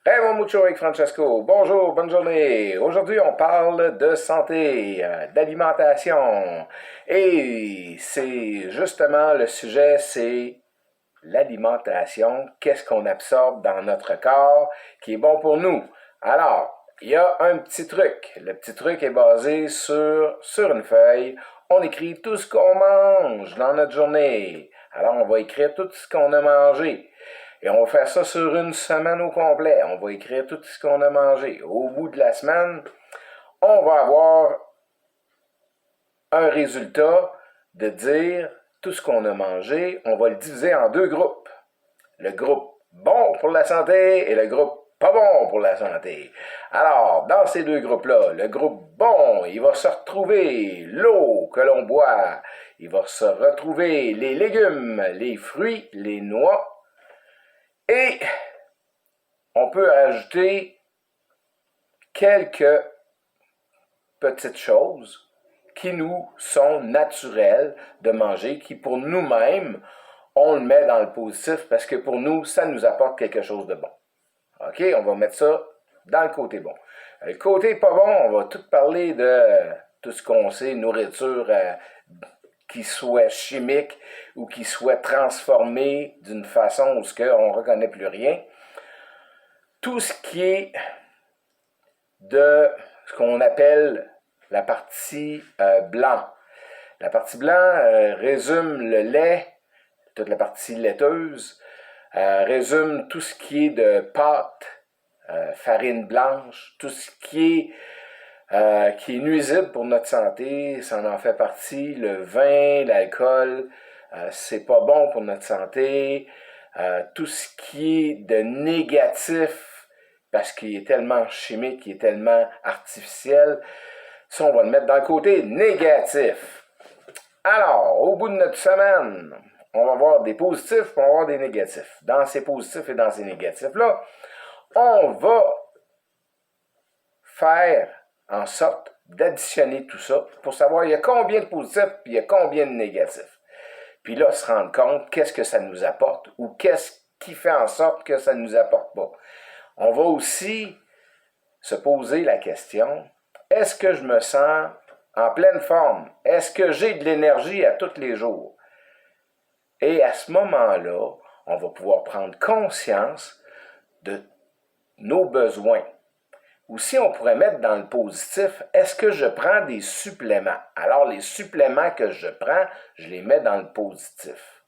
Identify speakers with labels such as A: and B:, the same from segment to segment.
A: Raymond Mucho avec Francesco. Bonjour, bonne journée. Aujourd'hui, on parle de santé, d'alimentation. Et c'est justement le sujet, c'est l'alimentation. Qu'est-ce qu'on absorbe dans notre corps qui est bon pour nous? Alors, il y a un petit truc. Le petit truc est basé sur une feuille. On écrit tout ce qu'on mange dans notre journée. Alors, on va écrire tout ce qu'on a mangé. Et on va faire ça sur une semaine au complet. On va écrire tout ce qu'on a mangé. Au bout de la semaine, on va avoir un résultat de dire tout ce qu'on a mangé. On va le diviser en deux groupes. Le groupe bon pour la santé et le groupe pas bon pour la santé. Alors, dans ces deux groupes-là, le groupe bon, il va se retrouver l'eau que l'on boit. Il va se retrouver les légumes, les fruits, les noix. Et on peut ajouter quelques petites choses qui nous sont naturelles de manger, qui pour nous-mêmes, on le met dans le positif parce que pour nous, ça nous apporte quelque chose de bon. OK, on va mettre ça dans le côté bon. Le côté pas bon, on va tout parler de tout ce qu'on sait, nourriture qui soit chimique ou qui soit transformée d'une façon où on ne reconnaît plus rien. Tout ce qui est de ce qu'on appelle la partie blanc. La partie blanc résume le lait, toute la partie laiteuse, résume tout ce qui est de pâte, farine blanche, tout ce qui est nuisible pour notre santé, ça en fait partie. Le vin, l'alcool, c'est pas bon pour notre santé. Tout ce qui est de négatif, parce qu'il est tellement chimique, il est tellement artificiel, ça, on va le mettre dans le côté négatif. Alors, au bout de notre semaine, on va avoir des positifs, puis on va avoir des négatifs. Dans ces positifs et dans ces négatifs-là, on va faire en sorte d'additionner tout ça pour savoir il y a combien de positifs puis il y a combien de négatifs. Puis là, se rendre compte qu'est-ce que ça nous apporte ou qu'est-ce qui fait en sorte que ça ne nous apporte pas. On va aussi se poser la question, est-ce que je me sens en pleine forme? Est-ce que j'ai de l'énergie à tous les jours? Et à ce moment-là, on va pouvoir prendre conscience de nos besoins. Aussi, on pourrait mettre dans le positif, est-ce que je prends des suppléments? Alors, les suppléments que je prends, je les mets dans le positif.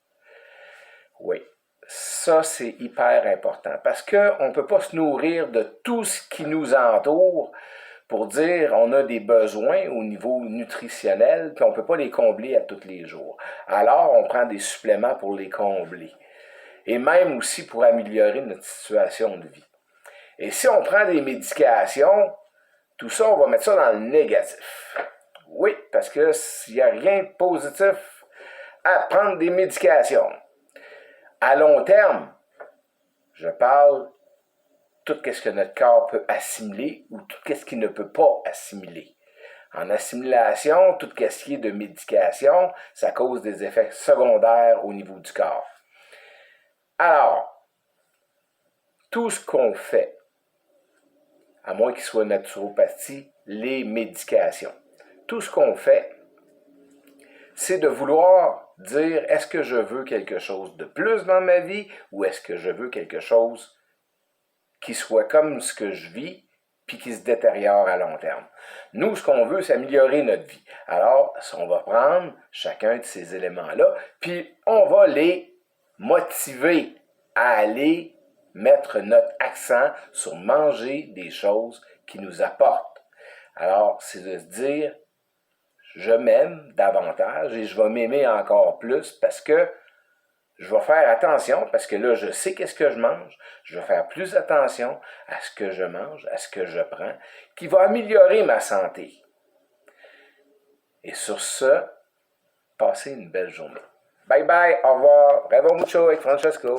A: Oui, ça, c'est hyper important parce qu'on ne peut pas se nourrir de tout ce qui nous entoure pour dire on a des besoins au niveau nutritionnel, puis on ne peut pas les combler à tous les jours. Alors, on prend des suppléments pour les combler. Et même aussi pour améliorer notre situation de vie. Et si on prend des médications, tout ça, on va mettre ça dans le négatif. Oui, parce que s'il n'y a rien de positif à prendre des médications. À long terme, je parle tout ce que notre corps peut assimiler ou tout ce qu'il ne peut pas assimiler. En assimilation, tout ce qui est de médication, ça cause des effets secondaires au niveau du corps. Alors, tout ce qu'on fait, à moins qu'il soit naturopathie, les médications. Tout ce qu'on fait, c'est de vouloir dire est-ce que je veux quelque chose de plus dans ma vie ou est-ce que je veux quelque chose qui soit comme ce que je vis puis qui se détériore à long terme. Nous, ce qu'on veut, c'est améliorer notre vie. Alors, on va prendre chacun de ces éléments-là puis on va les motiver à aller mettre notre accent sur manger des choses qui nous apportent. Alors, c'est de se dire, je m'aime davantage et je vais m'aimer encore plus parce que je vais faire attention, parce que là, je sais qu'est-ce que je mange, je vais faire plus attention à ce que je mange, à ce que je prends, qui va améliorer ma santé. Et sur ce, passez une belle journée. Bye bye, au revoir, bravo mucho avec Francesco.